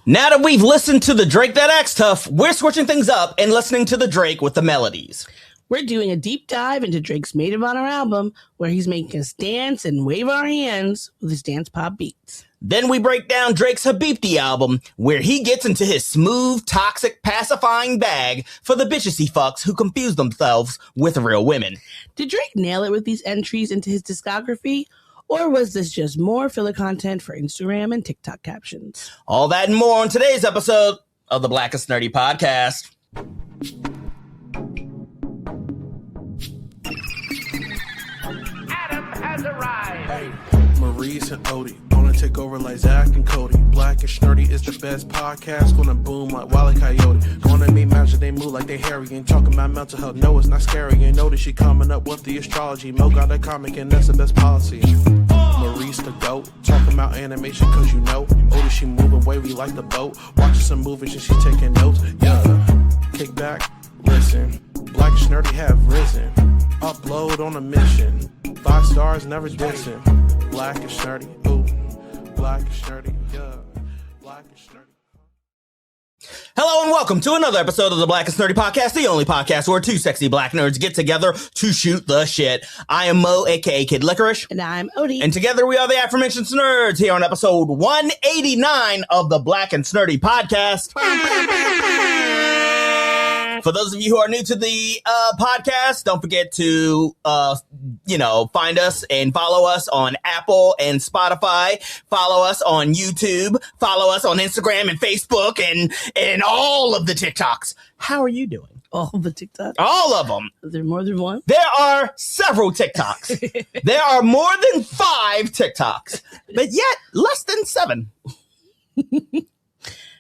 Now that we've listened to the Drake That Acts Tough, we're switching things up and listening to the Drake with the melodies. We're doing a deep dive into Drake's Maid of Honor album, where he's making us dance and wave our hands with his dance pop beats. Then we break down Drake's Habibti album, where he gets into his smooth, toxic, pacifying bag for the bitches he fucks who confuse themselves with real women. Did Drake nail it with these entries into his discography? Or was this just more filler content for Instagram and TikTok captions? All that and more on today's episode of the Blackest Nerdy Podcast. Adam has arrived. Hey, Maurice and Odie gonna take over like Zach and Cody. Blackish Nerdy is the best podcast. Gonna boom like Wile E. Coyote. Gonna meet magic, they move like they hairy. Ain't talking about mental health, no, it's not scary. You know that she coming up with the astrology. Mo got a comic and that's the best policy. Maurice the GOAT, talking about animation cause you know. Odie, she moving wavy like the boat. Watching some movies and she taking notes. Yeah, kick back, listen. Blackish Nerdy have risen. Upload on a mission. 5 stars, never dissing. Blackish Nerdy, ooh. Blackish Nerdy, yeah. Blackish Nerdy. Hello and welcome to another episode of the Blackest Nerdy Podcast, the only podcast where two sexy black nerds get together to shoot the shit. I am Mo, aka Kid Licorish. And I'm Odie. And together we are the aforementioned nerds here on episode 189 of the Black and Nerdy Podcast. For those of you who are new to the podcast, don't forget to, find us and follow us on Apple and Spotify. Follow us on YouTube. Follow us on Instagram and Facebook and all of the TikToks. How are you doing? All the TikToks? All of them. Is there more than one? There are several TikToks. There are more than 5 TikToks, but yet less than 7.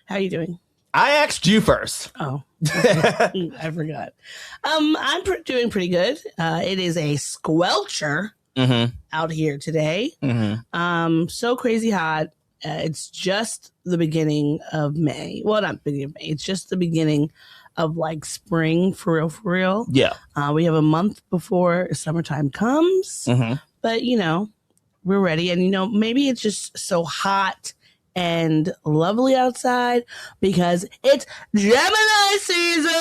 How are you doing? I asked you first. Oh, I forgot. I'm doing pretty good. It is a squelcher out here today. So crazy hot. It's just the beginning of May. Well, not beginning of May. It's just the beginning of like spring for real. Yeah. We have a month before summertime comes, but we're ready. And maybe it's just so hot and lovely outside because it's Gemini season.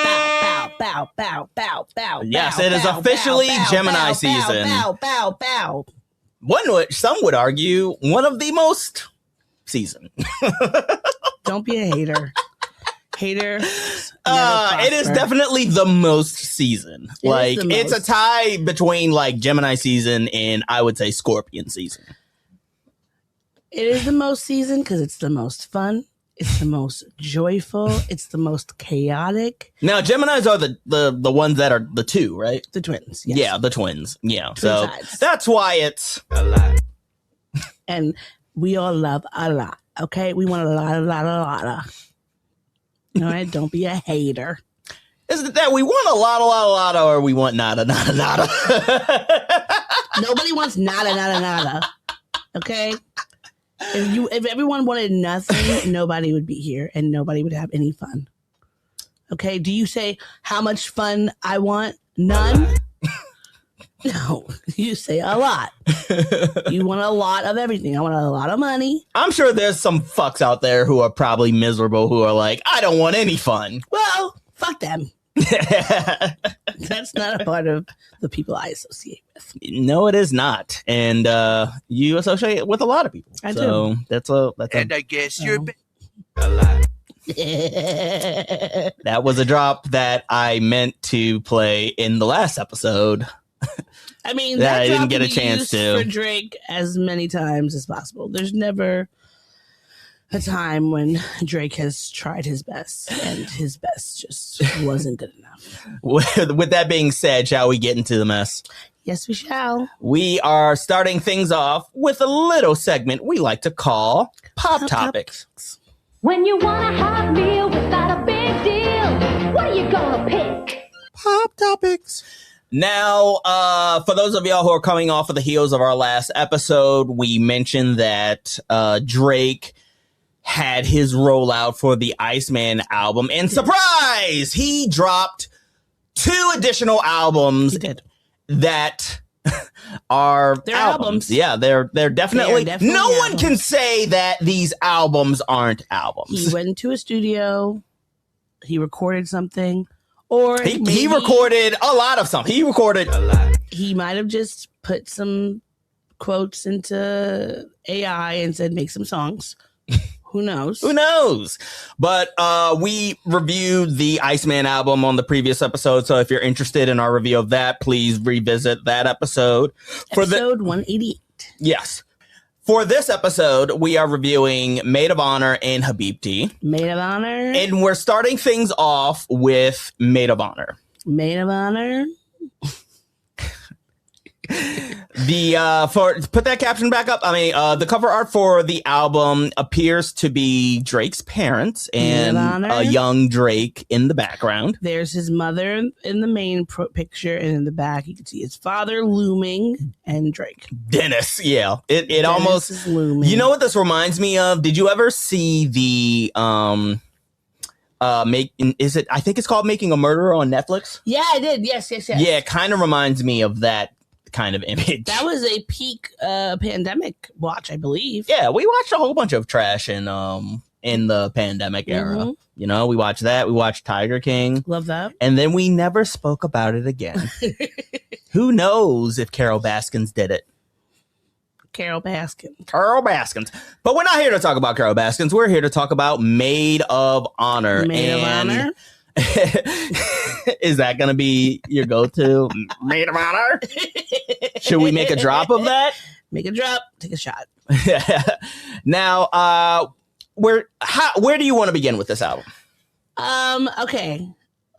Bow, bow, bow, bow, bow. Yes, bow, it is bow, officially bow, Gemini bow, season. Bow, bow, bow, bow. Some would argue one of the most season. Don't be a hater. Hater. It is definitely the most season. It's a tie between like Gemini season and I would say Scorpion season. It is the most season because it's the most fun. It's the most joyful. It's the most chaotic. Now, Geminis are the ones that are the 2, right? The twins. Yes. Yeah, the twins. Yeah. Twin so sides. that's why it's a lot. And we all love a lot. Okay? We want a lot. All right? Don't be a hater. Is it that we want a lot, or we want nada? Nobody wants nada. Okay? If everyone wanted nothing, nobody would be here and nobody would have any fun. Okay? Do you say how much fun I want? None? No, you say a lot. You want a lot of everything. I want a lot of money. I'm sure there's some fucks out there who are probably miserable who are like, I don't want any fun. Well, fuck them. That's not a part of the people I associate with. No, it is not. And you associate with a lot of people. I do. That's And I guess you're a lot. That was a drop that I meant to play in the last episode. I mean, that I didn't get a chance to for Drake as many times as possible. There's never a time when Drake has tried his best and his best just wasn't good enough. With that being said, shall we get into the mess? Yes, we shall. We are starting things off with a little segment we like to call Pop Topics. When you want a hot meal without a big deal, what are you gonna pick? Pop Topics. Now, for those of y'all who are coming off of the heels of our last episode, we mentioned that Drake had his rollout for the Iceman album. And surprise! He dropped 2 additional albums that are They're albums. albums. Yeah, they're definitely. They are definitely no one albums. can say that these albums aren't albums. He went to a studio. He recorded something, or He maybe recorded a lot of something. He recorded a lot. he might have just put some quotes into AI and said, "Make some songs." Who knows? Who knows? But we reviewed the Iceman album on the previous episode. So if you're interested in our review of that, please revisit that episode. Episode 188. Yes. For this episode, we are reviewing Maid of Honor and Habibti. Maid of Honor. And we're starting things off with Maid of Honor. Maid of Honor. For put that caption back up. I mean, the cover art for the album appears to be Drake's parents and a young Drake in the background. There's his mother in the main picture, and in the back you can see his father looming and Drake. Dennis, yeah, it Dennis almost is looming. You know what this reminds me of? Did you ever see the I think it's called Making a Murderer on Netflix? Yeah, I did. Yes. Yeah, it kind of reminds me of that kind of image. That was a peak pandemic watch, I believe. Yeah, we watched a whole bunch of trash in the pandemic era. Mhm. You know, we watched that. We watched Tiger King. Love that. And then we never spoke about it again. Who knows if Carol Baskins did it? Carol Baskin. Carol Baskins. But we're not here to talk about Carol Baskins. We're here to talk about Maid of Honor. Maid of Honor. Is that going to be your go-to? Maid of Honor? Should we make a drop of that? Make a drop. Take a shot. Now, where do you want to begin with this album? Okay.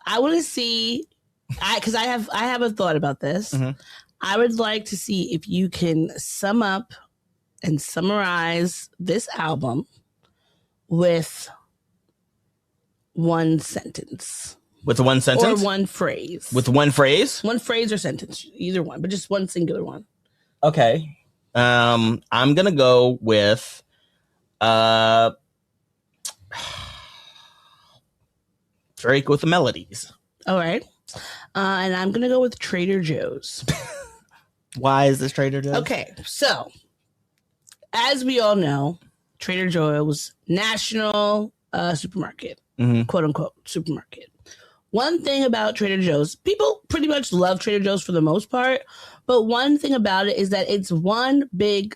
I want to see, because I have a thought about this. Mm-hmm. I would like to see if you can sum up and summarize this album with one sentence. With one sentence? Or one phrase. With one phrase? One phrase or sentence. Either one, but just one singular one. Okay. I'm going to go with Drake with the melodies. All right. And I'm going to go with Trader Joe's. Why is this Trader Joe's? Okay. So, as we all know, Trader Joe's national supermarket, quote unquote supermarket. One thing about Trader Joe's, people pretty much love Trader Joe's for the most part, but one thing about it is that it's one big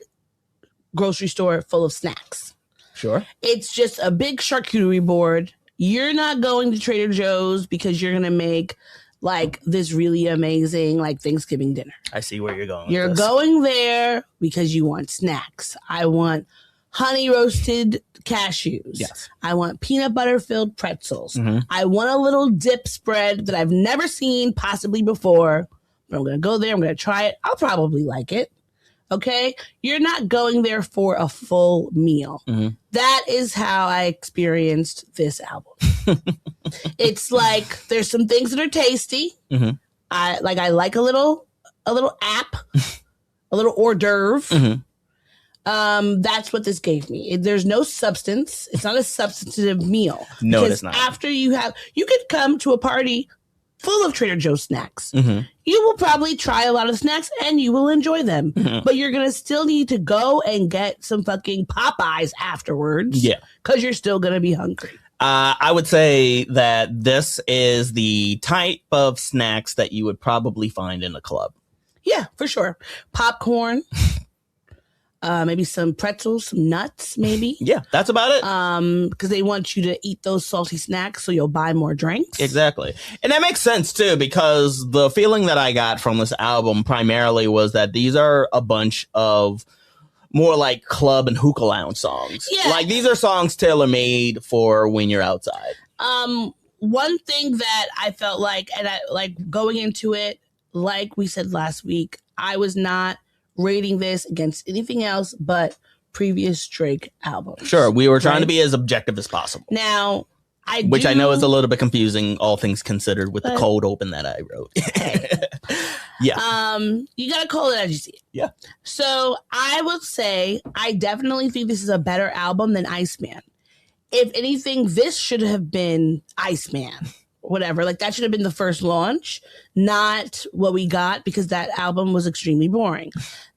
grocery store full of snacks. Sure. It's just a big charcuterie board. You're not going to Trader Joe's because you're going to make like this really amazing like Thanksgiving dinner. I see where you're going. You're going there because you want snacks. I want honey roasted cashews. Yes. I want peanut butter filled pretzels. Mm-hmm. I want a little dip spread that I've never seen possibly before. But I'm going to go there. I'm going to try it. I'll probably like it. Okay. You're not going there for a full meal. Mm-hmm. That is how I experienced this album. It's like there's some things that are tasty. Mm-hmm. I like a little app, a little hors d'oeuvre. Mm-hmm. That's what this gave me. There's no substance. It's not a substantive meal. No, because it is not. After you could come to a party full of Trader Joe's snacks. Mm-hmm. You will probably try a lot of snacks and you will enjoy them. Mm-hmm. But you're going to still need to go and get some fucking Popeyes afterwards. Yeah. Because you're still going to be hungry. I would say that this is the type of snacks that you would probably find in a club. Yeah, for sure. Popcorn. Maybe some pretzels, some nuts, maybe. Yeah, that's about it. Because they want you to eat those salty snacks so you'll buy more drinks. Exactly. And that makes sense, too, because the feeling that I got from this album primarily was that these are a bunch of more like club and hookah lounge songs. Yeah. Like, these are songs tailor-made for when you're outside. One thing that I felt like, and I like going into it, like we said last week, I was not rating this against anything else but previous Drake albums. Sure, we were trying to be as objective as possible. Now, I know is a little bit confusing, all things considered, with the cold open that I wrote. Yeah. You gotta call it as you see it. Yeah. So I would say I definitely think this is a better album than Iceman. If anything, this should have been Iceman whatever. Like that should have been the first launch, not what we got, because that album was extremely boring.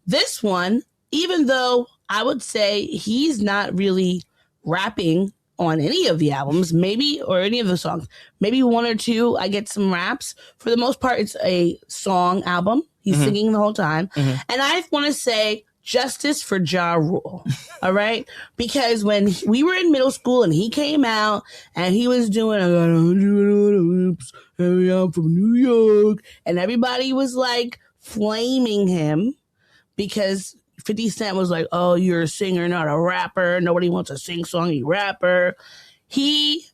This one, even though I would say he's not really rapping on any of the albums, maybe, or any of the songs, maybe one or two, I get some raps. For the most part, it's a song album. He's singing the whole time. And I want to say justice for Ja Rule. All right? Because when we were in middle school and he came out and he was doing, I got 100 lips, and I'm from New York, and everybody was like flaming him because 50 Cent was like, oh, you're a singer, not a rapper. Nobody wants a sing-songy rapper. He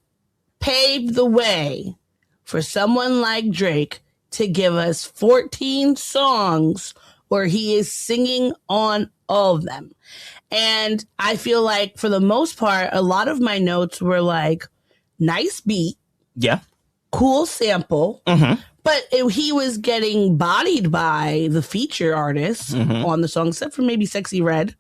paved the way for someone like Drake to give us 14 songs where he is singing on all of them. And I feel like for the most part, a lot of my notes were like, nice beat. Yeah. Cool sample. But he was getting bodied by the feature artists on the song, except for maybe Sexy Red.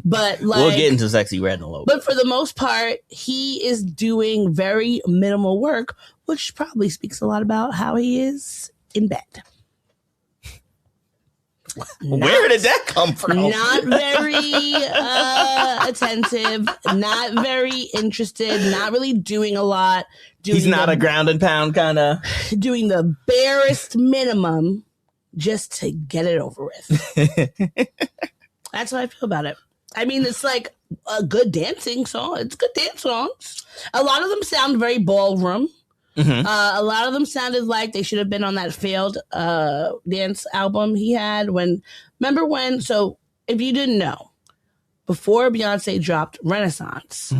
But like, we'll get into Sexy Red in a little bit. But for the most part, he is doing very minimal work, which probably speaks a lot about how he is in bed. Where did that come from? Not very attentive, not very interested, not really doing a lot. He's not a ground and pound kind of. Doing the barest minimum just to get it over with. That's how I feel about it. I mean, it's like a good dancing song. It's good dance songs. A lot of them sound very ballroom. A lot of them sounded like they should have been on that failed dance album he had so if you didn't know, before Beyonce dropped Renaissance,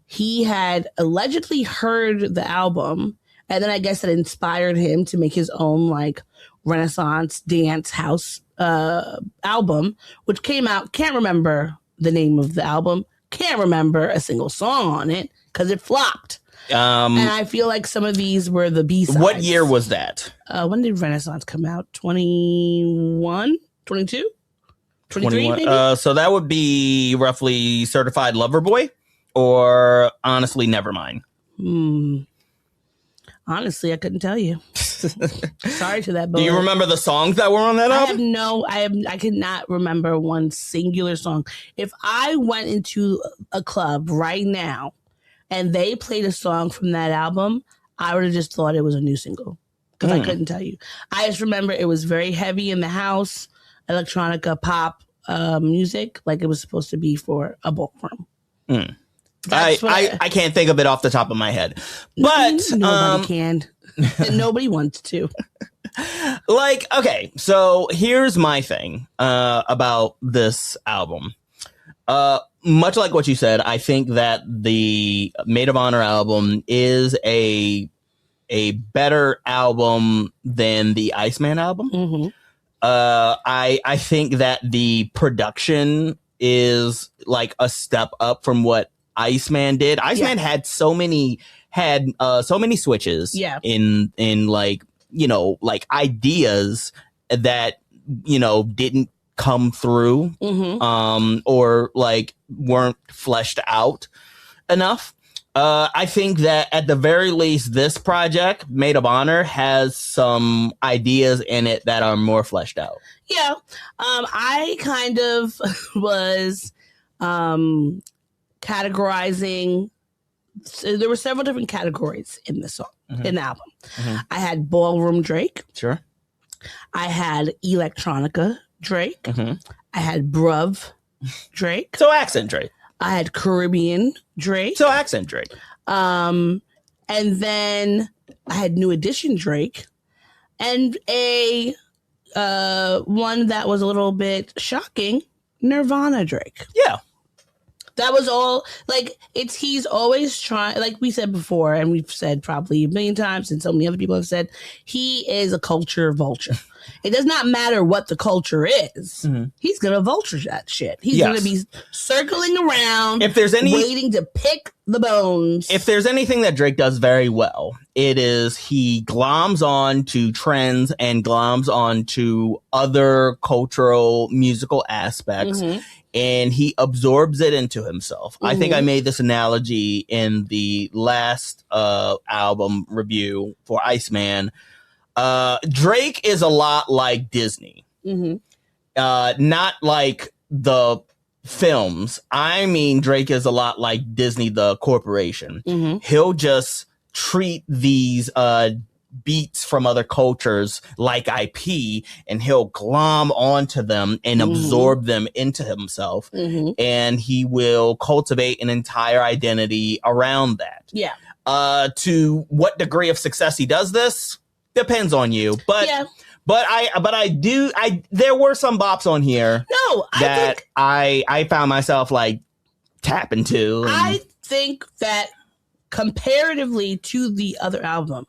he had allegedly heard the album, and then I guess that inspired him to make his own like Renaissance dance house album, which came out. Can't remember the name of the album, can't remember a single song on it because it flopped. And I feel like some of these were the B-sides. What year was that? When did Renaissance come out? 21? 22? 23 maybe? So that would be roughly Certified Lover Boy or Honestly Nevermind. Honestly, I couldn't tell you. Sorry to that boy. Do you remember the songs that were on that album? I cannot remember one singular song. If I went into a club right now and they played a song from that album, I would have just thought it was a new single because I couldn't tell you. I just remember it was very heavy in the house, electronica pop music, like it was supposed to be for a ballroom. I can't think of it off the top of my head, but nobody can, and nobody wants to. Like, okay, so here's my thing about this album. Much like what you said, I think that the Maid of Honor album is a better album than the Iceman album. I think that the production is like a step up from what Iceman did. Iceman had so many switches in like, you know, like ideas that, you know, didn't come through or like weren't fleshed out enough. I think that at the very least, this project, Maid of Honor, has some ideas in it that are more fleshed out. Yeah. I kind of was categorizing. So there were several different categories in the song, in the album. I had ballroom Drake. Sure. I had electronica Drake. I had bruv Drake. So accent Drake. I had Caribbean Drake. So accent Drake. And then I had New Edition Drake. And a one that was a little bit shocking, Nirvana Drake. Yeah. That was all, like, he's always trying, like we said before, and we've said probably a million times, and so many other people have said, he is a culture vulture. It does not matter what the culture is. He's going to vulture that shit. He's going to be circling around, waiting to pick the bones. If there's anything that Drake does very well, it is he gloms on to trends and gloms on to other cultural musical aspects. And he absorbs it into himself. I think I made this analogy in the last album review for Iceman. Drake is a lot like Disney. Not like the films. I mean, Drake is a lot like Disney, the corporation. He'll just treat these beats from other cultures like IP, and he'll glom onto them and absorb them into himself. And he will cultivate an entire identity around that. Yeah. To what degree of success he does this depends on you. But there were some bops on here I found myself like tapping to. I think that comparatively to the other album,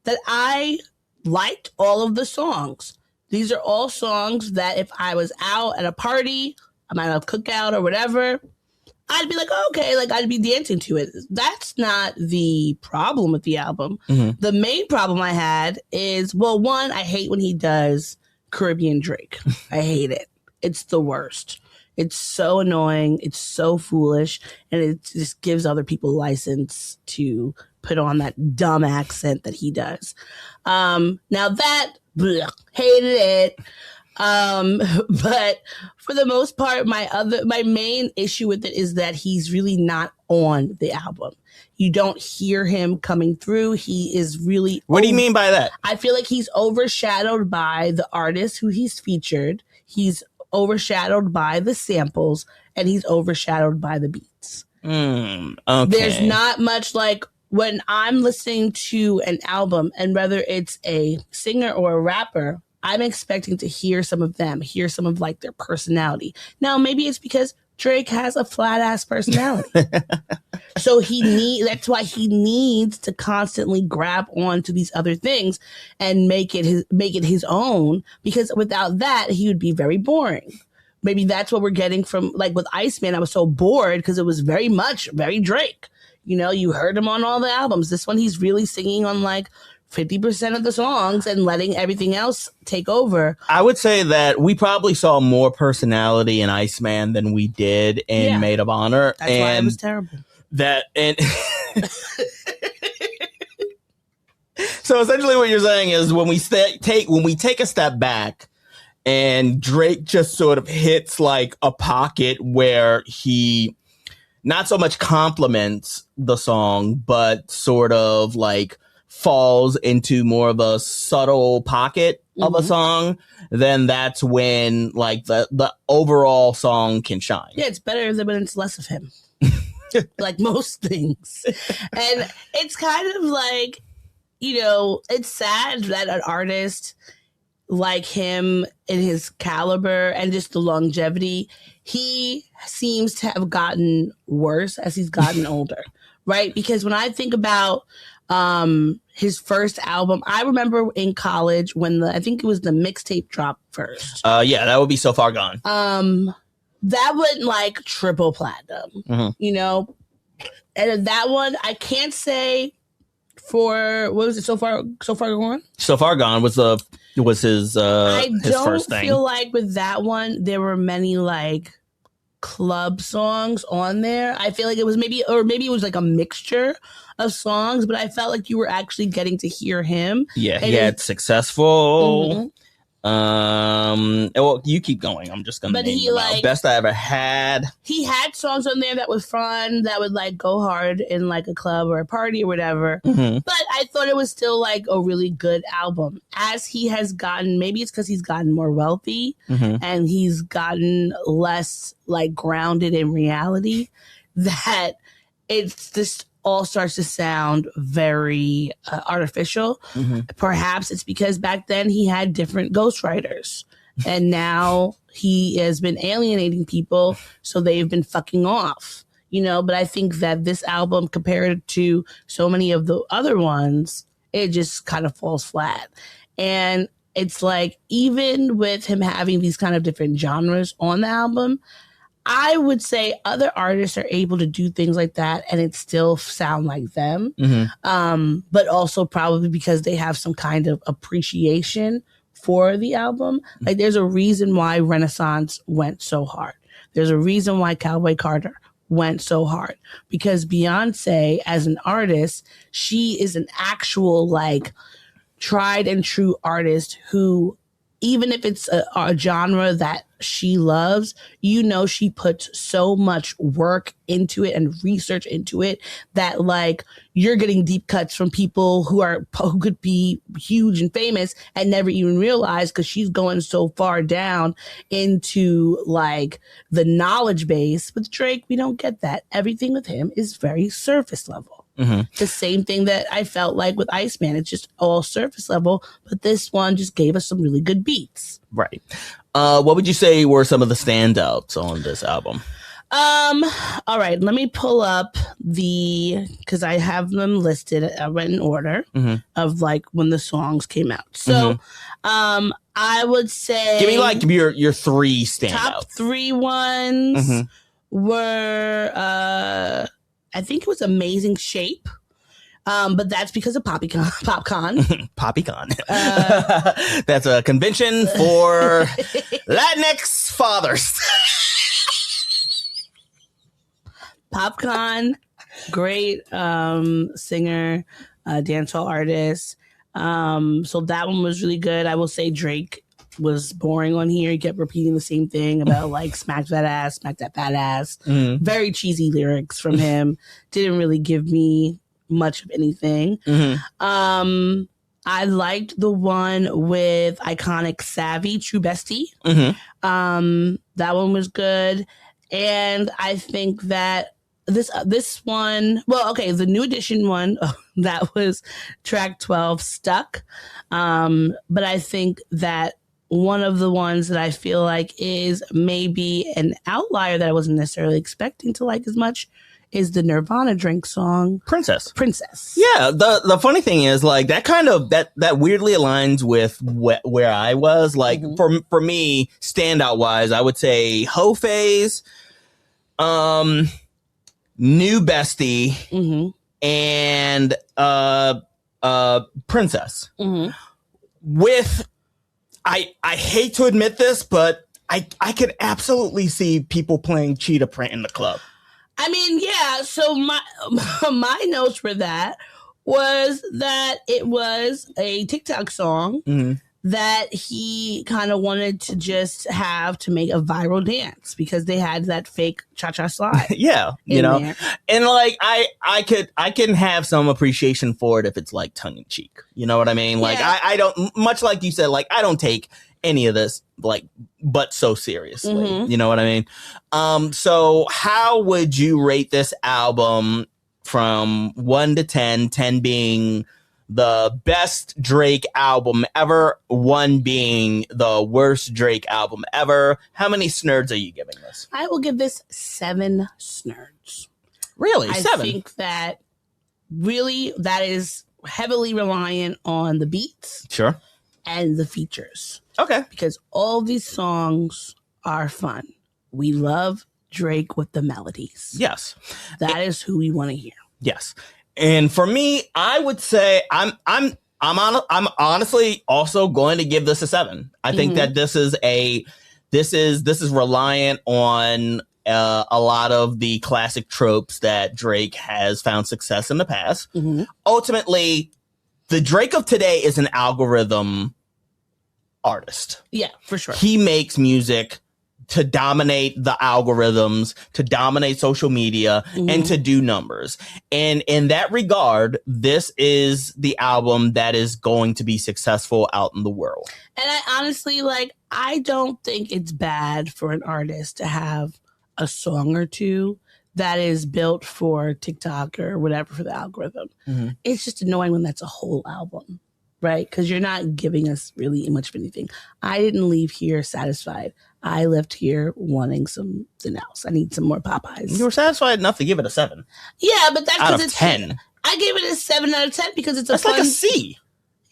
that I liked all of the songs. These are all songs that if I was out at a party, I might have a cookout or whatever, I'd be like, oh, okay, like I'd be dancing to it. That's not the problem with the album. The main problem I had is, well, one, I hate when he does Caribbean Drake. I hate it. It's the worst. It's so annoying. It's so foolish. And it just gives other people license to put on that dumb accent that he does. Now that, hated it. But for the most part, my main issue with it is that he's really not on the album. You don't hear him coming through. He is really... What do you mean by that? I feel like he's overshadowed by the artists who he's featured. He's overshadowed by the samples, and he's overshadowed by the beats. Okay. There's not much like... When I'm listening to an album, and whether it's a singer or a rapper, I'm expecting to hear some of them, hear some of like their personality. Now, maybe it's because Drake has a flat ass personality. So that's why he needs to constantly grab on to these other things and make it his own, because without that, he would be very boring. Maybe that's what we're getting from, like with Iceman, I was so bored because it was very Drake. You know, you heard him on all the albums. This one, he's really singing on like 50% of the songs and letting everything else take over. I would say that we probably saw more personality in Iceman than we did in Maid of Honor. That's why it was terrible. So essentially what you're saying is when we take a step back and Drake just sort of hits like a pocket where he not so much compliments the song, but sort of like falls into more of a subtle pocket of a song, then that's when like the overall song can shine. Yeah, it's better than when it's less of him. Like most things. And it's kind of like, you know, it's sad that an artist like him in his caliber and just the longevity, he seems to have gotten worse as he's gotten older, right? Because when I think about his first album, I remember in college when I think it was the mixtape dropped first. Yeah, that would be So Far Gone. That went like triple platinum, you know? And that one, I can't say for, what was it, So Far Gone? So Far Gone was his first thing. I don't feel like with that one, there were many like club songs on there. I feel like it was maybe it was like a mixture of songs, but I felt like you were actually getting to hear him. Yeah, he had Successful. Well, you keep going. I'm just gonna name them out. Best I Ever Had. He had songs on there that was fun, that would like go hard in like a club or a party or whatever. But I thought it was still like a really good album. As he has gotten, maybe it's because he's gotten more wealthy and he's gotten less like grounded in reality, that it's just all starts to sound very artificial. Perhaps it's because back then he had different ghostwriters and now he has been alienating people, so they've been fucking off, you know. But I think that this album, compared to so many of the other ones, it just kind of falls flat. And it's like, even with him having these kind of different genres on the album, I would say other artists are able to do things like that and it still sound like them. But also probably because they have some kind of appreciation for the album. Like, there's a reason why Renaissance went so hard. There's a reason why Cowboy Carter went so hard, because Beyonce, as an artist, she is an actual, like, tried and true artist who, even if it's a genre that she loves, you know, she puts so much work into it and research into it that, like, you're getting deep cuts from people who could be huge and famous and never even realize, because she's going so far down into, like, the knowledge base. With Drake, we don't get that. Everything with him is very surface level. The same thing that I felt like with Iceman. It's just all surface level, but this one just gave us some really good beats. Right. What would you say were some of the standouts on this album? All right, let me pull up because I have them listed. I went in order of, like, when the songs came out. So, I would say, give me, like, your three standouts. Top 3 ones were, I think it was Amazing Shape. But that's because of PopCon. PopCon. That's a convention for Latinx fathers. PopCon, great singer, dancehall artist. So that one was really good. I will say Drake was boring on here. He kept repeating the same thing about, like, smack that ass, smack that fat ass. Very cheesy lyrics from him. Didn't really give me much of anything. I liked the one with Iconic Savvy, True Bestie. That one was good. And I think that this one, well, okay, the New Edition one, that was track 12, Stuck. But I think that one of the ones that I feel like is maybe an outlier that I wasn't necessarily expecting to like as much is the Nirvana Drink song, Princess. Yeah, the funny thing is, like, that kind of that weirdly aligns with where I was. Like, for me, standout wise, I would say Ho Phase, New Bestie, and Princess. With, I hate to admit this, but I could absolutely see people playing Cheetah Print in the club. I mean, yeah. So my notes for that was that it was a TikTok song that he kind of wanted to just have to make a viral dance because they had that fake cha-cha slide. Yeah, you know, there. And, like, I can have some appreciation for it if it's, like, tongue in cheek. You know what I mean? Like, I don't, much like you said, like, I don't take any of this, like, but so seriously. You know what I mean? So how would you rate this album from 1 to 10, 10 being the best Drake album ever, 1 being the worst Drake album ever? How many snurds are you giving this? I will give this 7 snurds. Really? 7? I think that really that is heavily reliant on the beats. Sure. And the features. Okay. Because all these songs are fun. We love Drake with the melodies. Yes. That is who we want to hear. Yes. And for me, I would say I'm honestly also going to give this a 7. I think that this is reliant on a lot of the classic tropes that Drake has found success in the past. Ultimately, the Drake of today is an algorithm artist. Yeah, for sure. He makes music to dominate the algorithms, to dominate social media, and to do numbers. And in that regard, this is the album that is going to be successful out in the world. And I honestly, like, I don't think it's bad for an artist to have a song or two that is built for TikTok or whatever for the algorithm. It's just annoying when that's a whole album, right? Because you're not giving us really much of anything. I didn't leave here satisfied. I left here wanting something else. I need some more Popeyes. You were satisfied enough to give it a 7. Yeah, but that's out because of it's 10. I gave it a 7 out of 10 because it's that's fun, like a C.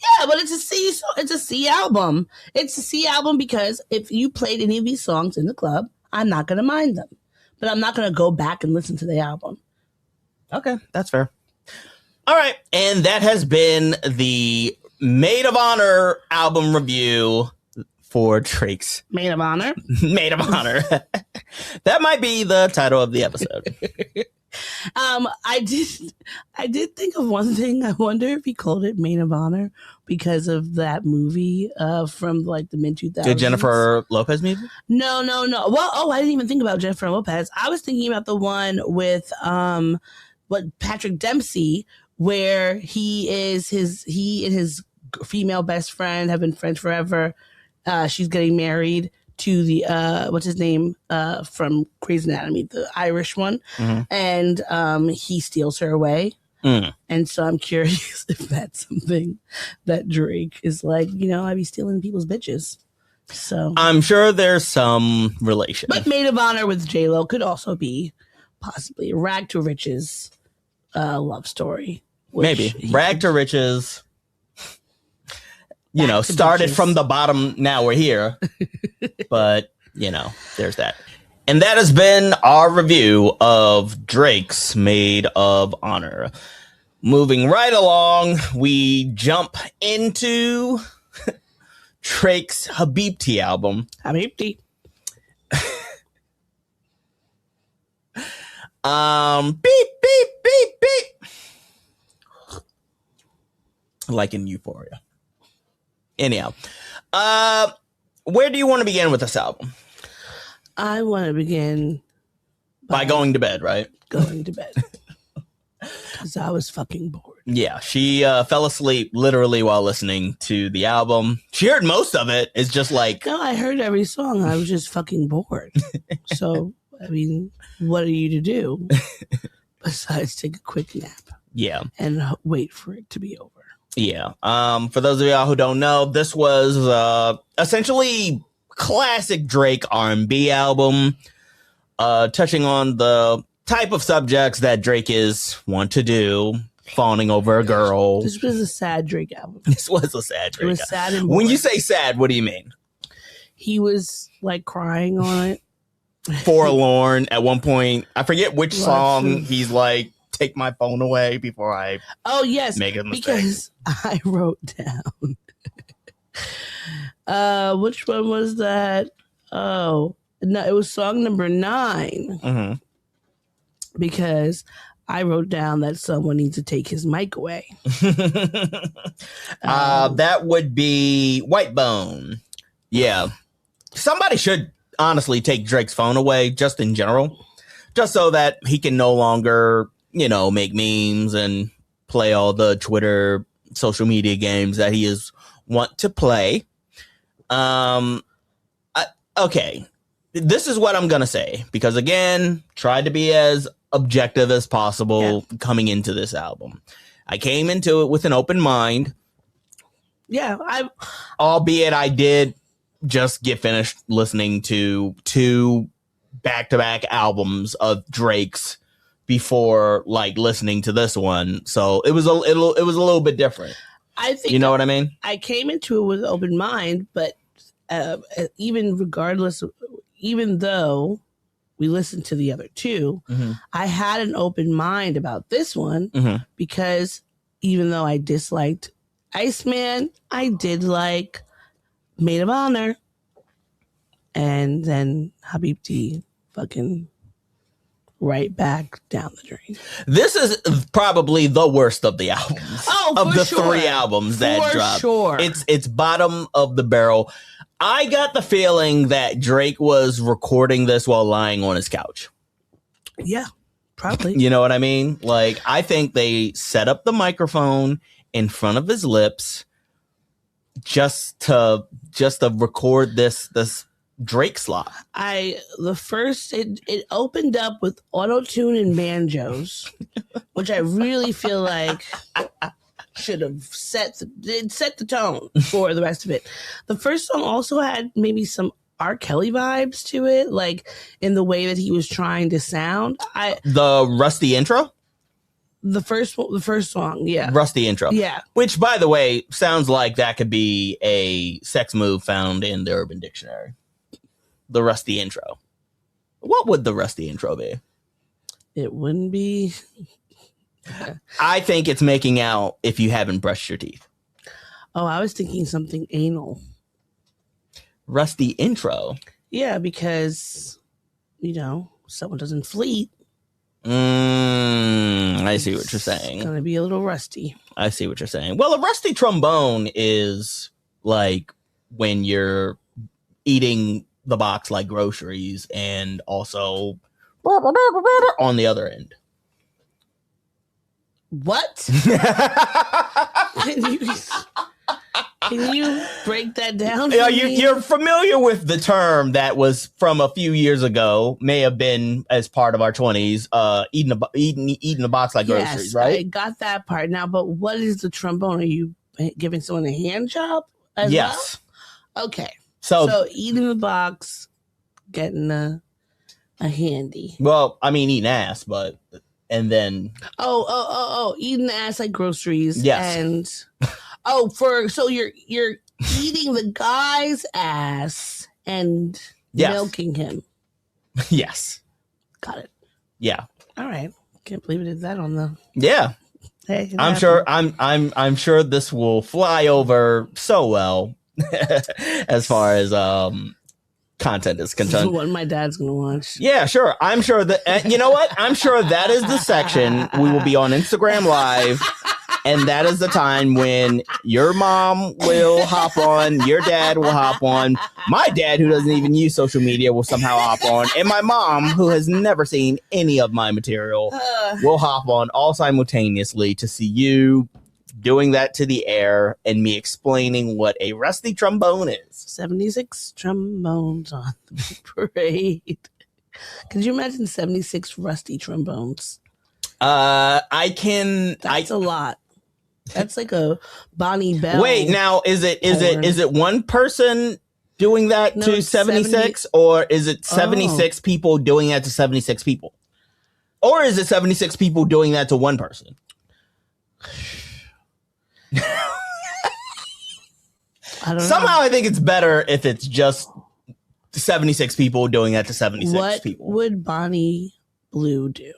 Yeah, but it's a C. It's a C album. It's a C album because if you played any of these songs in the club, I'm not gonna mind them, but I'm not gonna go back and listen to the album. Okay, that's fair. All right, and that has been the Maid of Honor album review for Drake's Maid of Honor. Maid of Honor. That might be the title of the episode. I did think of one thing. I wonder if he called it Maid of Honor because of that movie from like the mid 2000s. The Jennifer Lopez movie? No. Well, I didn't even think about Jennifer Lopez. I was thinking about the one with Patrick Dempsey, where he and his female best friend have been friends forever. She's getting married to the what's his name from Grey's Anatomy, the Irish one, and he steals her away. And so I'm curious if that's something that Drake is like, I be stealing people's bitches. So I'm sure there's some relation. But Maid of Honor with J-Lo could also be possibly Rag to Riches love story. Maybe Rag to Riches. Started bitches. from the bottom. Now we're here. But, there's that. And that has been our review of Drake's Maid of Honor. Moving right along, we jump into Drake's Habibti album. Habibti. Beep, beep, beep, beep. Like in Euphoria. Anyhow, where do you want to begin with this album? I want to begin by going to bed, right? Going to bed. Because I was fucking bored. Yeah, she fell asleep literally while listening to the album. She heard most of it. It's just like... No, I heard every song. I was just fucking bored. So, I mean, what are you to do besides take a quick nap? Yeah. And wait for it to be over. Yeah. For those of y'all who don't know, this was essentially classic Drake R&B album, touching on the type of subjects that Drake is want to do, fawning over a girl. This was a sad Drake album. This was a sad Drake album. It was sad and boring. When you say sad, what do you mean? He was like crying on it. Forlorn at one point. I forget which song he's like, take my phone away before I make a mistake. Because I wrote down which one was that? Oh no, it was song number 9. Because I wrote down that someone needs to take his mic away. That would be White Bone. Yeah, somebody should honestly take Drake's phone away, just in general, just so that he can no longer make memes and play all the Twitter social media games that he is want to play. Okay, this is what I'm going to say, because again, tried to be as objective as possible coming into this album. I came into it with an open mind. Yeah, albeit I did just get finished listening to 2 back-to-back albums of Drake's before listening to this one, so it was a little bit different. I think, you know what I mean. I came into it with an open mind, but even though we listened to the other 2, I had an open mind about this one because even though I disliked Iceman, I did like Maid of Honor, and then Habibti fucking right back down the drain. This is probably the worst of the albums. Of the 3 albums that dropped. Sure. It's bottom of the barrel. I got the feeling that Drake was recording this while lying on his couch. Yeah, probably. You know what I mean? Like, I think they set up the microphone in front of his lips just to record this Drake slot. It opened up with auto-tune and banjos, which I really feel like should have set the tone for the rest of it. The first song also had maybe some R. Kelly vibes to it, like in the way that he was trying to sound. The rusty intro? The first song, yeah. Rusty intro. Yeah. Which, by the way, sounds like that could be a sex move found in the Urban Dictionary. The Rusty intro. What would the Rusty intro be? It wouldn't be. I think it's making out if you haven't brushed your teeth. Oh, I was thinking something anal. Rusty intro. Yeah, because, someone doesn't fleet. I see what you're saying. It's going to be a little rusty. I see what you're saying. Well, a rusty trombone is like when you're eating the box like groceries and also on the other end. What? Can you break that down? You're familiar with the term that was from a few years ago, may have been as part of our 20s, eating a box like groceries, right? I got that part now, but what is the trombone? Are you giving someone a hand job as yes. well? Okay. So eating the box, getting a handy. Well, I mean, eating ass, and then. Oh, eating ass like groceries. Yes. And, so you're eating the guy's ass and milking him. Yes. Got it. Yeah. All right. Can't believe it did that on the. Yeah. Hey, I'm sure. I'm sure this will fly over so well as far as content is concerned. What my dad's gonna watch. Yeah, sure. I'm sure that you know what? I'm sure that is the section we will be on Instagram Live, and that is the time when your mom will hop on, your dad will hop on, my dad, who doesn't even use social media, will somehow hop on, and my mom, who has never seen any of my material, will hop on all simultaneously to see you doing that to the air and me explaining what a rusty trombone is. 76 trombones on the parade. Could you imagine 76 rusty trombones? I can. That's a lot. That's like a Bonnie Bell. Wait, now is it one person doing that to 76, or is it 76 people doing that to 76 people, or is it 76 people doing that to one person? Somehow I think it's better if it's just 76 people doing that to 76 people. What would Bonnie Blue do?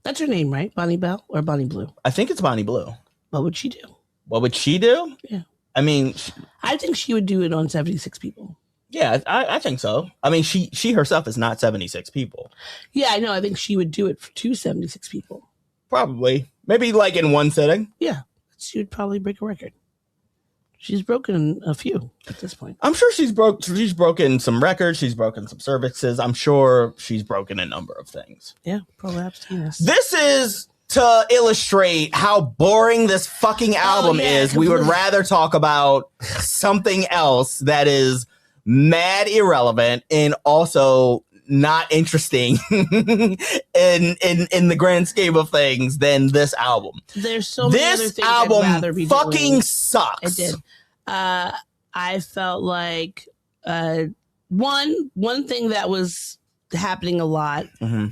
That's her name, right? Bonnie Bell or Bonnie Blue? I think it's Bonnie Blue. What would she do? What would she do? Yeah. I mean, I think she would do it on 76 people. Yeah, I think so. I mean, she herself is not 76 people. Yeah, I know. I think she would do it to 76 people. Probably. Maybe like in one sitting. Yeah. She would probably break a record. She's broken a few at this point. I'm sure she's broken some records. She's broken some cervixes. I'm sure she's broken a number of things. Yeah, prolapsed penis. This is to illustrate how boring this fucking album is. Completely. We would rather talk about something else that is mad irrelevant and also not interesting in the grand scheme of things than this album. There's so many other this things album I'd rather be fucking doing. sucks. It did. I felt like one thing that was happening a lot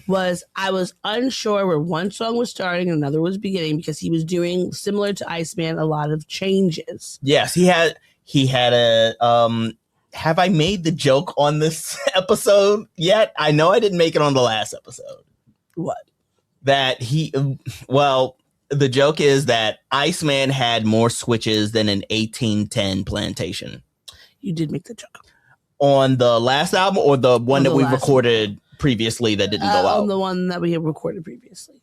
was I was unsure where one song was starting and another was beginning because he was doing, similar to Iceman, a lot of changes. Yes, he had a have I made the joke on this episode yet? I know I didn't make it on the last episode. What? That the joke is that Iceman had more switches than an 1810 plantation. You did make the joke. On the last album or the one that we recorded previously that didn't go out? On the one that we had recorded previously.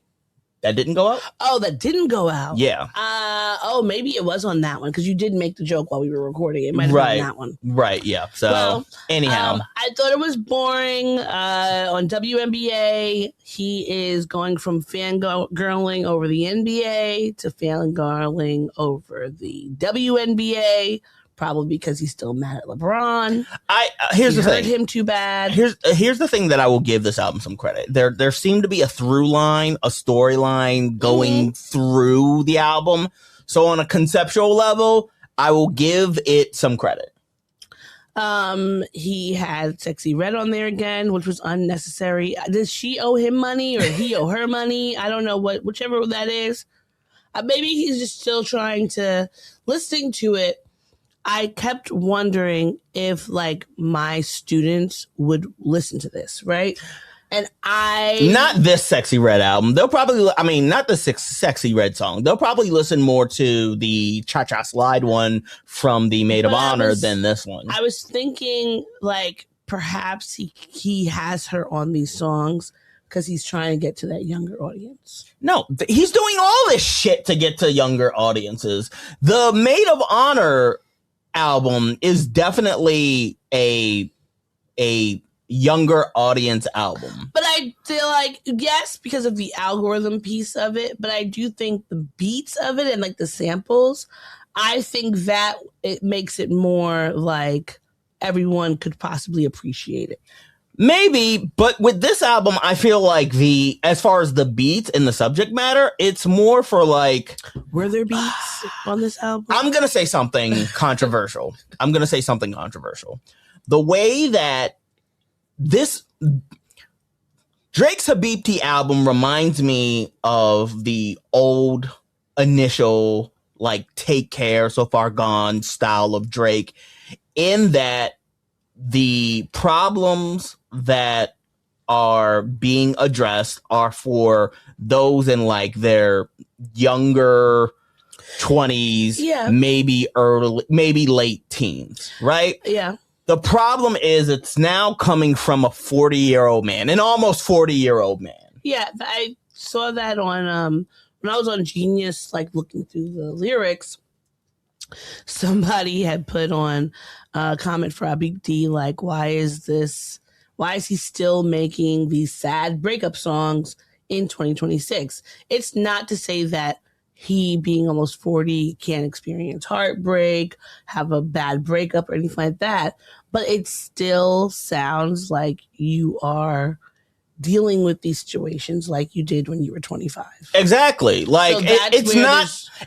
That didn't go out? Oh, that didn't go out? Yeah. Maybe it was on that one because you did make the joke while we were recording. It might have been that one. Right, yeah. So, anyhow. I thought it was boring. On WNBA, he is going from fangirling over the NBA to fangirling over the WNBA. Probably because he's still mad at LeBron. Here's the thing. Hurt him too bad. Here's the thing that I will give this album some credit. There seemed to be a through line, a storyline going through the album. So on a conceptual level, I will give it some credit. He had Sexy Red on there again, which was unnecessary. Does she owe him money or he owe her money? I don't know whichever that is. Maybe he's just still trying to, listening to it. I kept wondering if like my students would listen to this, right? And not this Sexy Red album. They'll probably, not the Sexy Red song. They'll probably listen more to the Cha Cha Slide one from the Maid of Honor than this one. I was thinking like perhaps he has her on these songs because he's trying to get to that younger audience. No, he's doing all this shit to get to younger audiences. The Maid of Honor album is definitely a younger audience album. But I feel like, yes, because of the algorithm piece of it, but I do think the beats of it and like the samples, I think that it makes it more like everyone could possibly appreciate it. Maybe, but with this album, I feel like as far as the beats and the subject matter, it's more for like... Were there beats on this album? I'm going to say something controversial. The way that Drake's Habibti album reminds me of the old initial, like, Take Care, So Far Gone style of Drake, in that the problems that are being addressed are for those in like their younger 20s, maybe late teens, right? Yeah. The problem is it's now coming from a 40-year-old man, an almost 40-year-old man. Yeah, I saw that on when I was on Genius, like looking through the lyrics. Somebody had put on a comment for Habibti, like, why is he still making these sad breakup songs in 2026? It's not to say that he, being almost 40, can't experience heartbreak, have a bad breakup or anything like that, but it still sounds like you are dealing with these situations like you did when you were 25. Exactly. Like, so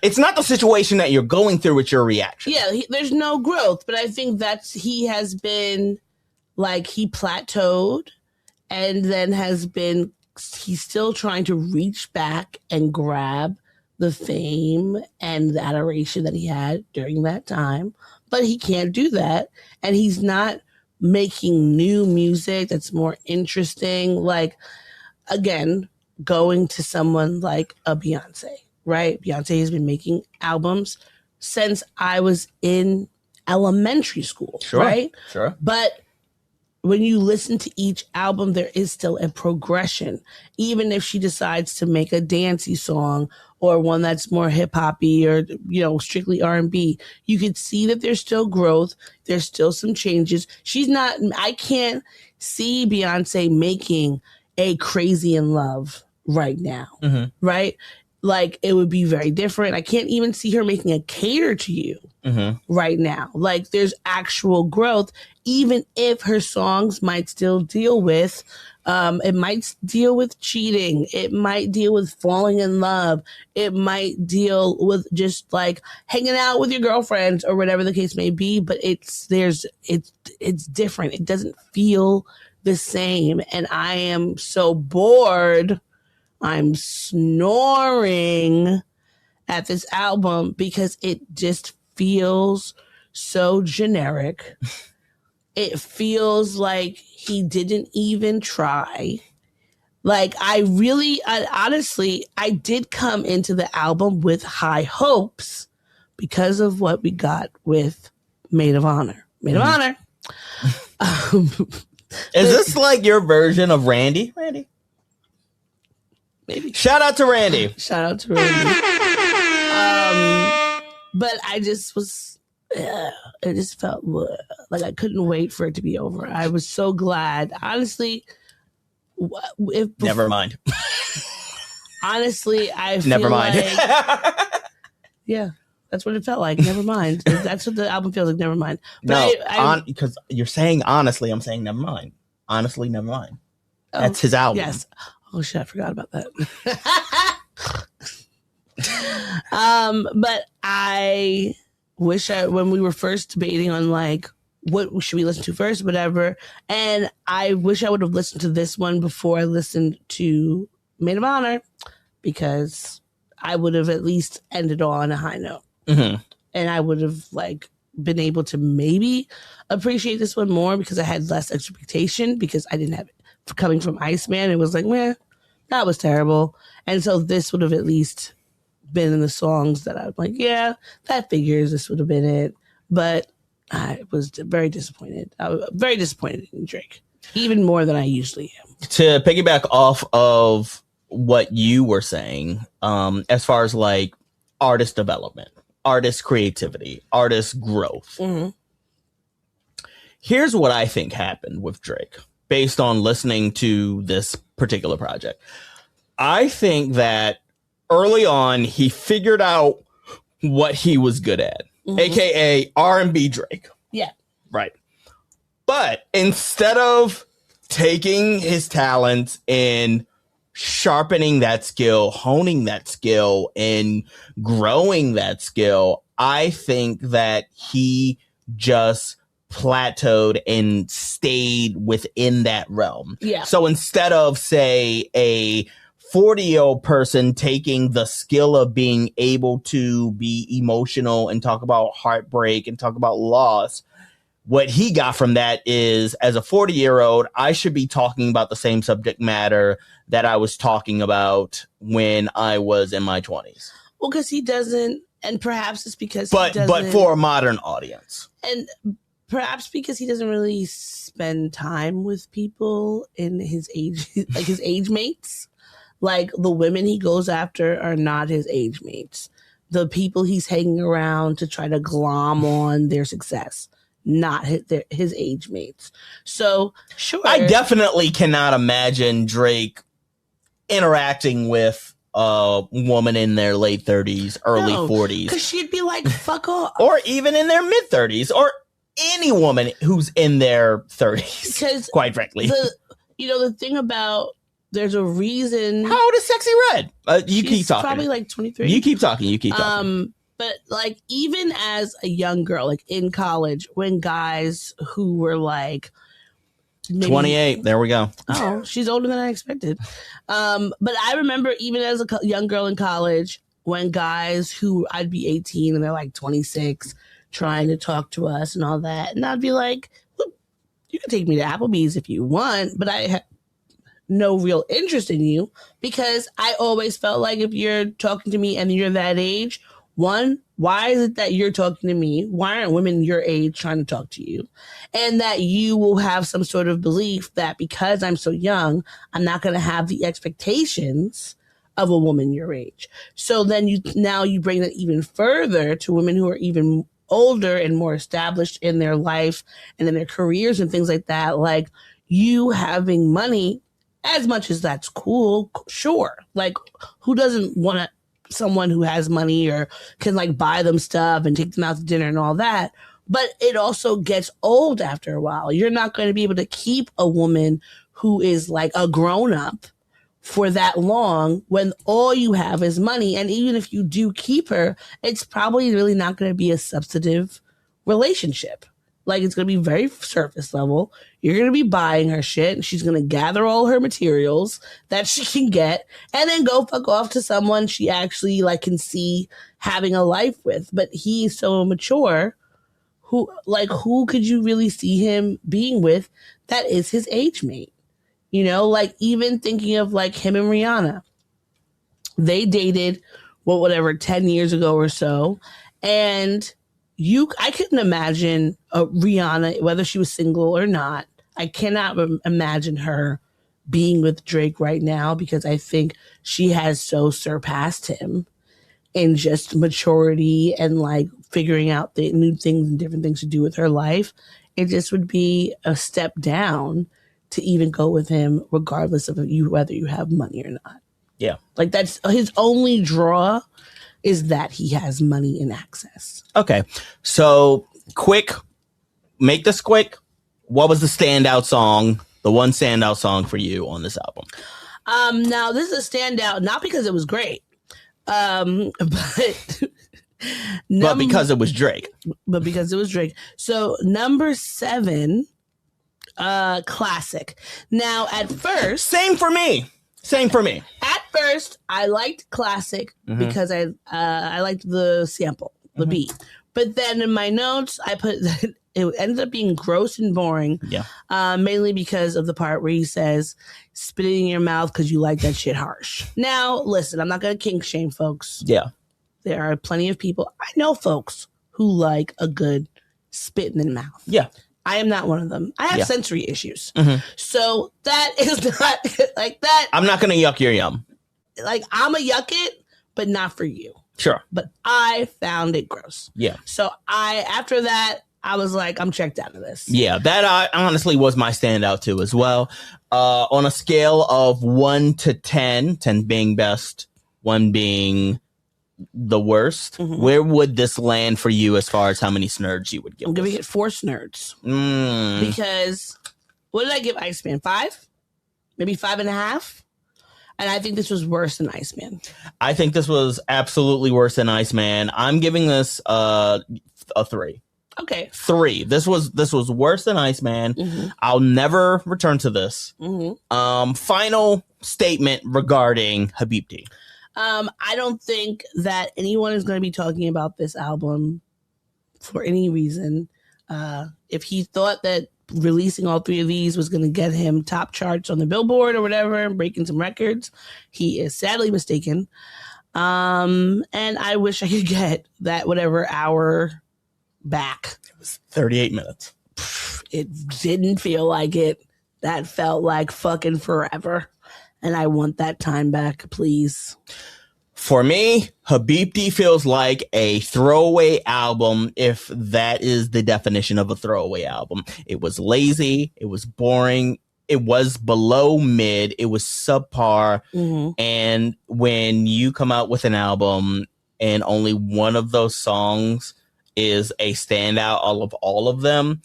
it's not the situation that you're going through, it's your reaction. Yeah, there's no growth, but I think he has been, like, he plateaued and then he's still trying to reach back and grab the fame and the adoration that he had during that time, but he can't do that, and he's not making new music that's more interesting. Like, again, going to someone like a Beyonce, right? Beyonce has been making albums since I was in elementary school, right? Sure. But when you listen to each album, there is still a progression. Even if she decides to make a dancey song or one that's more hip-hoppy or, strictly R&B, you could see that there's still growth. There's still some changes. I can't see Beyonce making a Crazy in Love right now, right? Like, it would be very different. I can't even see her making a Cater to You right now. Like, there's actual growth, even if her songs might still deal with, it might deal with cheating. It might deal with falling in love. It might deal with just like hanging out with your girlfriends or whatever the case may be. But it's different. It doesn't feel the same. And I am so bored. I'm snoring at this album because it just feels so generic. It feels like he didn't even try. Like, honestly, I did come into the album with high hopes because of what we got with Maid of Honor. Maid of Honor. Is this like your version of Randy? Maybe. Shout out to Randy. But I just was, it just felt like I couldn't wait for it to be over. I was so glad. Honestly, never mind. Honestly, I feel never mind. Like, yeah, that's what it felt like. Never mind. That's what the album feels like. Never mind. But no, because you're saying honestly, I'm saying never mind. Honestly, never mind. That's his album. Yes. Oh shit, I forgot about that. But I wish when we were first debating on like what should we listen to first, whatever. And I wish I would have listened to this one before I listened to Maid of Honor, because I would have at least ended on a high note. Mm-hmm. And I would have like been able to maybe appreciate this one more because I had less expectation, because I didn't have it coming from Iceman. It was like, meh, that was terrible. And so this would have at least been in the songs that I'm like, yeah, that figures. This would have been it. But I was very disappointed. I was very disappointed in Drake, even more than I usually am. To piggyback off of what you were saying, as far as like artist development, artist creativity, artist growth. Mm-hmm. Here's what I think happened with Drake based on listening to this particular project. I think that early on, he figured out what he was good at, aka R&B Drake. Yeah. Right. But instead of taking his talent and sharpening that skill, honing that skill, and growing that skill, I think that he just plateaued and stayed within that realm. Yeah. So instead of, say, a 40-year-old person taking the skill of being able to be emotional and talk about heartbreak and talk about loss, what he got from that is, as a 40-year-old, I should be talking about the same subject matter that I was talking about when I was in my 20s. Well, because he doesn't, and perhaps it's because but for a modern audience. And perhaps because he doesn't really spend time with people in his age, like his age mates. Like, the women he goes after are not his age mates. The people he's hanging around to try to glom on their success, not his age mates. So, sure. I definitely cannot imagine Drake interacting with a woman in their late 30s, early 40s. Because she'd be like, fuck off. Or even in their mid 30s, or any woman who's in their 30s, because quite frankly. The thing about, there's a reason. How old is Sexy Red? You keep talking. Probably like 23. You keep talking. But like, even as a young girl, like in college, when guys who were like maybe, 28, there we go. Oh, she's older than I expected. But I remember even as a young girl in college, when guys who, I'd be 18 and they're like 26 trying to talk to us and all that, and I'd be like, look, you can take me to Applebee's if you want, but I have no real interest in you, because I always felt like if you're talking to me and you're that age, one, why is it that you're talking to me? Why aren't women your age trying to talk to you? And that you will have some sort of belief that because I'm so young, I'm not going to have the expectations of a woman your age. So then you bring that even further to women who are even older and more established in their life and in their careers and things like that. Like, you having money, as much as that's cool, sure. Like, who doesn't want someone who has money or can like buy them stuff and take them out to dinner and all that? But it also gets old after a while. You're not going to be able to keep a woman who is like a grown up for that long when all you have is money. And even if you do keep her, it's probably really not going to be a substantive relationship. Like, it's going to be very surface level. You're going to be buying her shit, and she's going to gather all her materials that she can get and then go fuck off to someone she actually like can see having a life with. But he's so mature. Who could you really see him being with that is his age mate? You know, like, even thinking of like him and Rihanna. They dated, 10 years ago or so. And I couldn't imagine Rihanna, whether she was single or not. I cannot imagine her being with Drake right now, because I think she has so surpassed him in just maturity and like figuring out the new things and different things to do with her life. It just would be a step down to even go with him, regardless of whether you have money or not. Yeah. Like, that's his only draw, is that he has money and access. Okay. So, make this quick. What was the standout song, the one standout song for you on this album? Now, this is a standout, not because it was great, but But because it was Drake. So number 7, classic. Now at first, Same for me. At first, I liked classic because I liked the sample, the beat. But then in my notes, I put that it ended up being gross and boring. Yeah. Mainly because of the part where he says, "Spit it in your mouth because you like that shit harsh." Now, listen, I'm not gonna kink shame folks. Yeah. There are plenty of people I know, folks, who like a good spit in the mouth. Yeah. I am not one of them. I have sensory issues. So that is not like that. I'm not going to yuck your yum. Like, I'm a yuck it, but not for you. Sure. But I found it gross. Yeah. So after that, I was like, I'm checked out of this. Yeah, that honestly was my standout too as well. On a scale of 1 to 10, 10 being best, 1 being the worst, where would this land for you as far as how many snurds you would give? I'm giving it 4 snurds. Because what did I give Iceman? 5? Maybe 5.5? And I think this was worse than Iceman. I think this was absolutely worse than Iceman. I'm giving this a 3. Okay. 3. This was worse than Iceman. I'll never return to this. Final statement regarding Habibti. I don't think that anyone is going to be talking about this album for any reason. If he thought that releasing all 3 of these was going to get him top charts on the Billboard or whatever and breaking some records, he is sadly mistaken. And I wish I could get that whatever hour back. It was 38 minutes. It didn't feel like it. That felt like fucking forever. And I want that time back, please. For me, Habibti feels like a throwaway album, if that is the definition of a throwaway album. It was lazy. It was boring. It was below mid. It was subpar. And when you come out with an album and only one of those songs is a standout of all of them,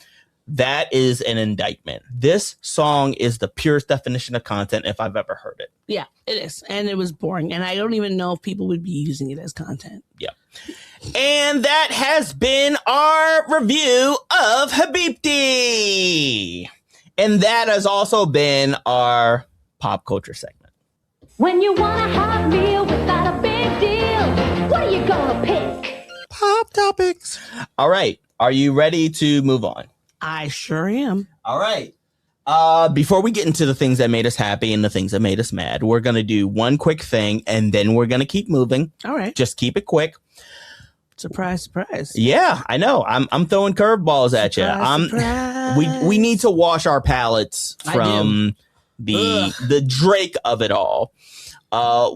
that is an indictment. This song is the purest definition of content if I've ever heard it. Yeah, it is. And it was boring. And I don't even know if people would be using it as content. Yeah. And that has been our review of Habibti. And that has also been our pop culture segment. When you want a hot meal without a big deal, what are you gonna pick? Pop topics. All right. Are you ready to move on? I sure am. All right. Before we get into the things that made us happy and the things that made us mad, we're going to do one quick thing and then we're going to keep moving. All right. Just keep it quick. Surprise, surprise. Yeah, I know. I'm throwing curveballs at you. Surprise. We need to wash our palates from the Drake of it all.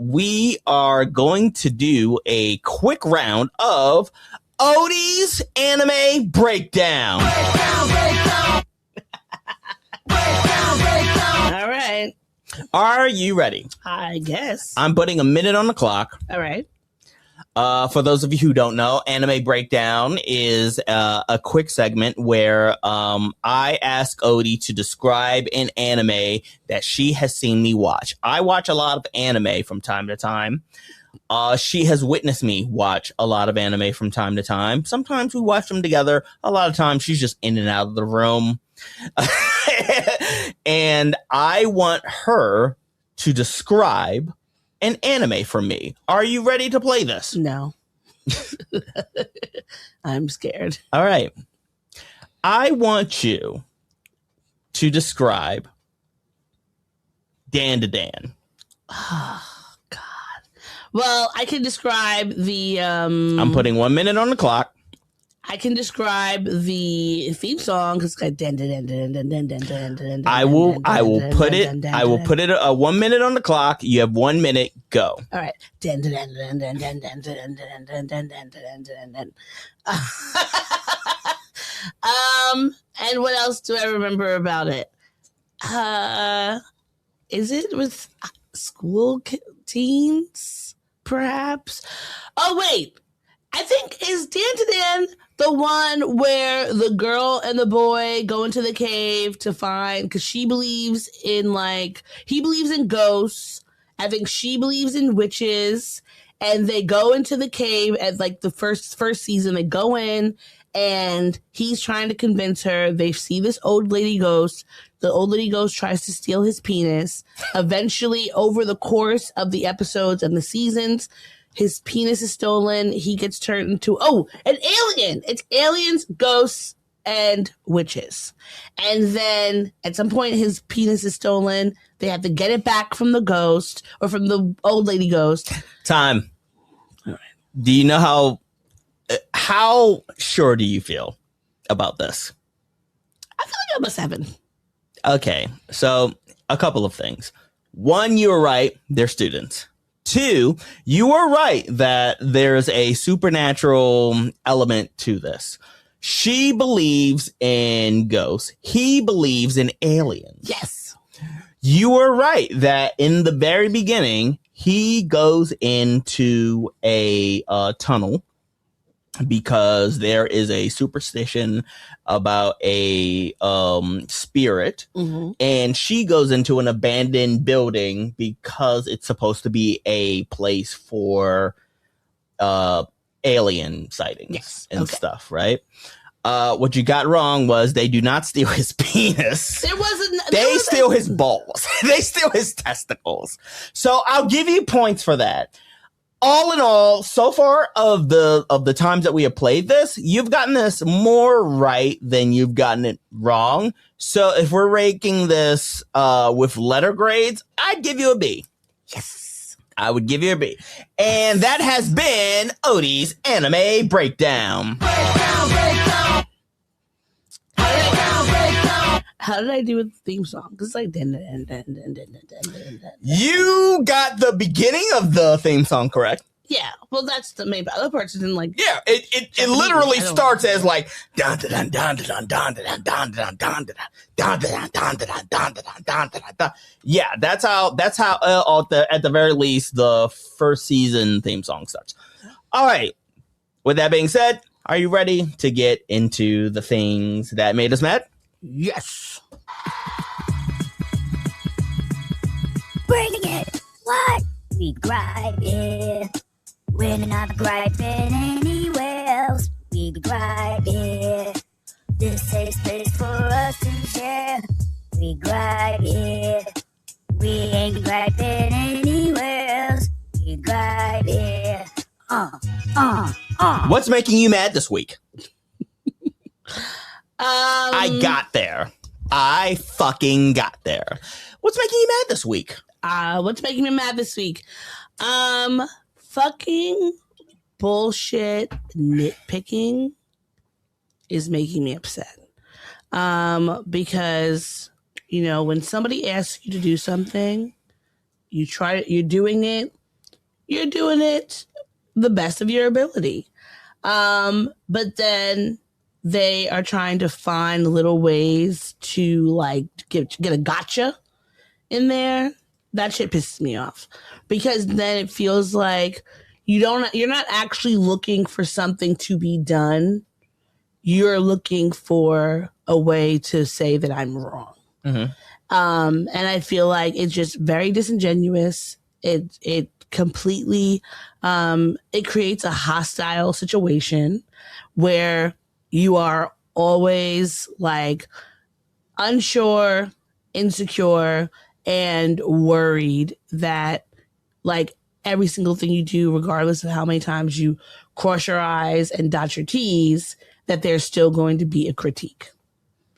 We are going to do a quick round of Odie's anime breakdown. All right. Are you ready? I guess. I'm putting a minute on the clock. All right. For those of you who don't know, Anime Breakdown is a quick segment where I ask Odie to describe an anime that she has seen me watch. I watch a lot of anime from time to time. She has witnessed me watch a lot of anime from time to time. Sometimes we watch them together. A lot of times she's just in and out of the room. And I want her to describe an anime for me. Are you ready to play this? No. I'm scared. All right. I want you to describe Dan to Dan. Oh, God. Well, I can describe the... I'm putting 1 minute on the clock. I can describe the theme song because I will put it 1 minute on the clock. You have 1 minute. Go. All right. And what else do I remember about it? Is it with school teens? Perhaps. Oh wait. I think is Dan to Dan the one where the girl and the boy go into the cave to find, because she believes in he believes in ghosts. I think she believes in witches, and they go into the cave at like the first season. They go in, and he's trying to convince her. They see this old lady ghost. The old lady ghost tries to steal his penis. Eventually, over the course of the episodes and the seasons, his penis is stolen. He gets turned into, an alien. It's aliens, ghosts, and witches. And then at some point, his penis is stolen. They have to get it back from the ghost or from the old lady ghost. Time. All right. Do you know how sure do you feel about this? I feel like I'm a 7. Okay, so a couple of things. One, you were right. They're students. 2, you were right that there's a supernatural element to this. She believes in ghosts. He believes in aliens. Yes. You were right that in the very beginning, he goes into a tunnel because there is a superstition about a spirit, and she goes into an abandoned building because it's supposed to be a place for alien sightings and stuff, right? What you got wrong was they do not steal his penis. They steal his balls. They steal his testicles. So I'll give you points for that. All in all, so far of the times that we have played this, you've gotten this more right than you've gotten it wrong. So if we're ranking this with letter grades, I'd give you a B. Yes. I would give you a B. And that has been Odie's Anime Breakdown. How did I do with the theme song? Because it's like... You got the beginning of the theme song correct. Yeah, well, that's the main... The other parts didn't like... Yeah, it literally starts as like... dun dun dun dun dun dun dun dun dun dun dun dun dun dun dun dun. Yeah, that's how at the very least the first season theme song starts. All right. With that being said, are you ready to get into the things that made us mad? Yes. Bring it. What? We gripe it. We're not griping anywhere else. We gripe it. This safe space for us to share. We gripe it. We ain't griping anywhere else. We gripe it. What's making you mad this week? I got there. I fucking got there. What's making you mad this week? What's making me mad this week? Fucking bullshit nitpicking is making me upset. Because, when somebody asks you to do something, you're doing it the best of your ability. But then they are trying to find little ways to like get a gotcha in there. That shit pisses me off because then it feels like you're not actually looking for something to be done. You're looking for a way to say that I'm wrong. Mm-hmm. And I feel like it's just very disingenuous. It completely, it creates a hostile situation where you are always like unsure, insecure, and worried that like every single thing you do, regardless of how many times you cross your I's and dot your T's, that there's still going to be a critique.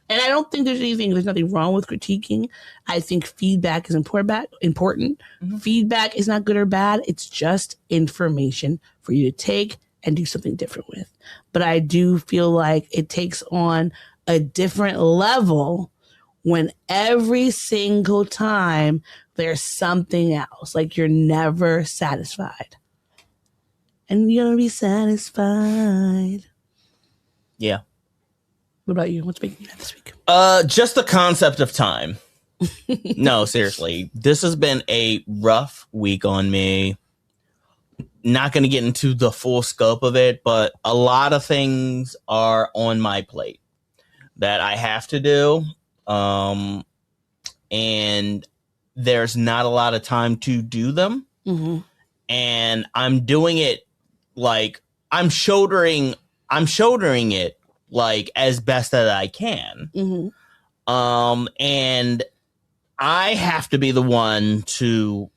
And I don't think there's nothing wrong with critiquing. I think feedback is important. Mm-hmm. Feedback is not good or bad. It's just information for you to take and do something different with. But I do feel like it takes on a different level when every single time there's something else. Like you're never satisfied. And you're gonna be satisfied. Yeah. What about you? What's making you mad this week? Just the concept of time. No, seriously. This has been a rough week on me. Not going to get into the full scope of it, but a lot of things are on my plate that I have to do. And there's not a lot of time to do them. Mm-hmm. and I'm doing it like I'm shouldering it like as best that I can. And I have to be the one to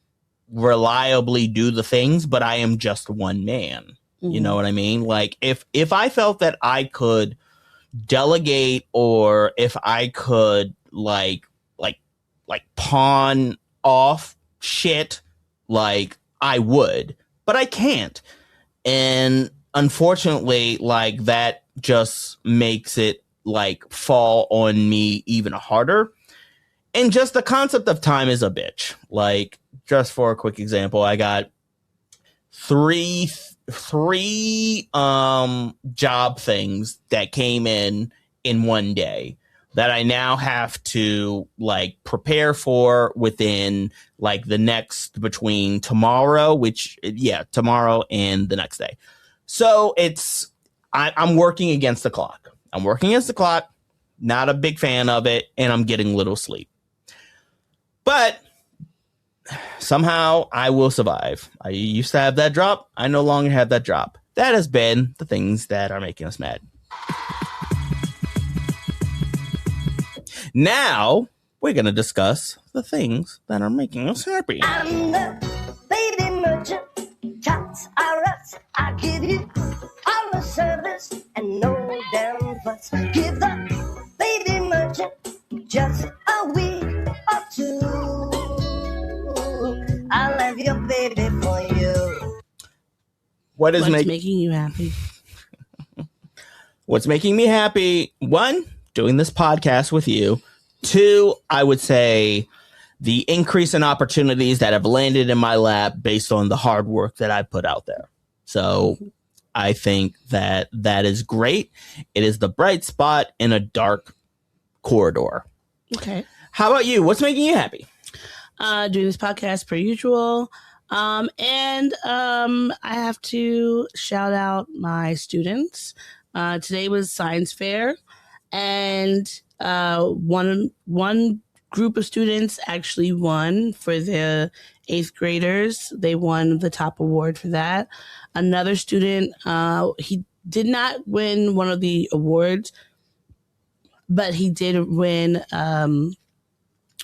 reliably do the things, but I am just one man. You know what I mean? Like if I felt that I could delegate, or if I could like pawn off shit, like I would, but I can't. And unfortunately, like that just makes it like fall on me even harder. And just the concept of time is a bitch. Like, just for a quick example, I got three job things that came in one day that I now have to like prepare for within like the next, between tomorrow, tomorrow and the next day. So I'm working against the clock. Not a big fan of it, and I'm getting little sleep. But somehow I will survive. I used to have that drop. I no longer have that drop. That has been the things that are making us mad. Now, we're going to discuss the things that are making us happy. I'm the baby merchant. Tots are us. I give you all the service and no damn fuss. Give the baby merchant just a week or two. I'll have your baby for you. What's making you happy? What's making me happy? 1, doing this podcast with you. 2, I would say the increase in opportunities that have landed in my lap based on the hard work that I put out there. So I think that is great. It is the bright spot in a dark corridor. Okay. How about you? What's making you happy? Doing this podcast per usual. And I have to shout out my students. Today was science fair, and one group of students actually won for the 8th graders. They won the top award for that. Another student, he did not win one of the awards, but he did win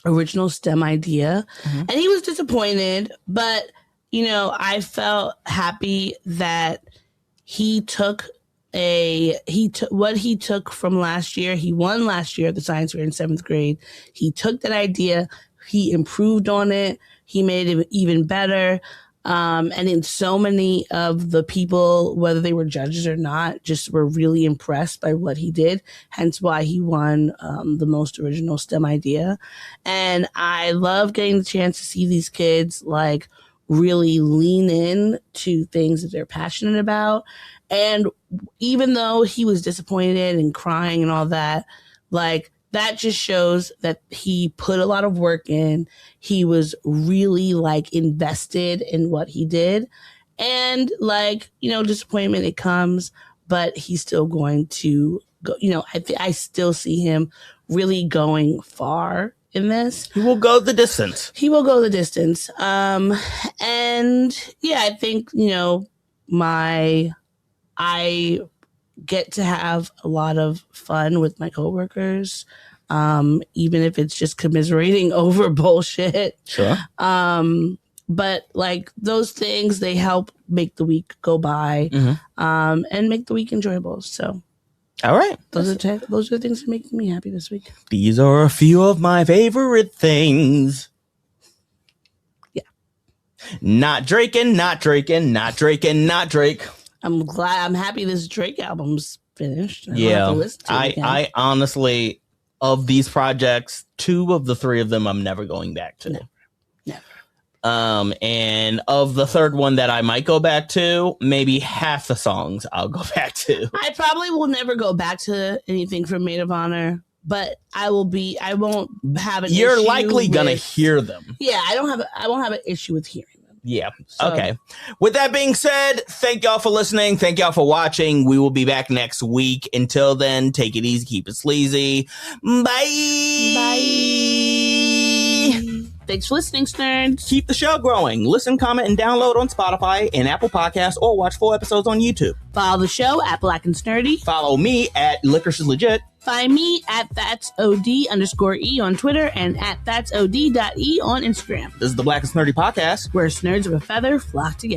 original STEM idea. And he was disappointed, but I felt happy that he took what he took from last year. He won last year at the science fair in 7th grade. He took that idea, he improved on it, he made it even better. And in so many of the people, whether they were judges or not, just were really impressed by what he did. Hence why he won the most original STEM idea. And I love getting the chance to see these kids like really lean in to things that they're passionate about. And even though he was disappointed and crying and all that, like that just shows that he put a lot of work in. He was really like invested in what he did. And like, disappointment, it comes, but he's still going to go, I still see him really going far in this. He will go the distance. And yeah, I think, I get to have a lot of fun with my coworkers, even if it's just commiserating over bullshit. Sure. But like those things, they help make the week go by, and make the week enjoyable. So, all right, those are the things that make me happy this week. These are a few of my favorite things. Yeah. Not Drake. I'm happy this Drake album's finished. I honestly, of these projects, 2 of the 3 of them I'm never going back to. Never. And of the 3rd one that I might go back to, maybe half the songs I'll go back to. I probably will never go back to anything from Maid of Honor, but I won't have an issue. You're likely gonna hear them. Yeah, I won't have an issue with hearing them. Yeah. So. Okay. With that being said, thank y'all for listening. Thank y'all for watching. We will be back next week. Until then, take it easy, keep it sleazy. Bye. Bye. Thanks for listening, nerds. Keep the show growing. Listen, comment, and download on Spotify and Apple Podcasts, or watch full episodes on YouTube. Follow the show at Black and Snurdy. Follow me at Licorish is Legit. Find me at that'sod_e on Twitter and at that'sod.e on Instagram. This is the Black and Snurdy Podcast, where nerds of a feather flock together.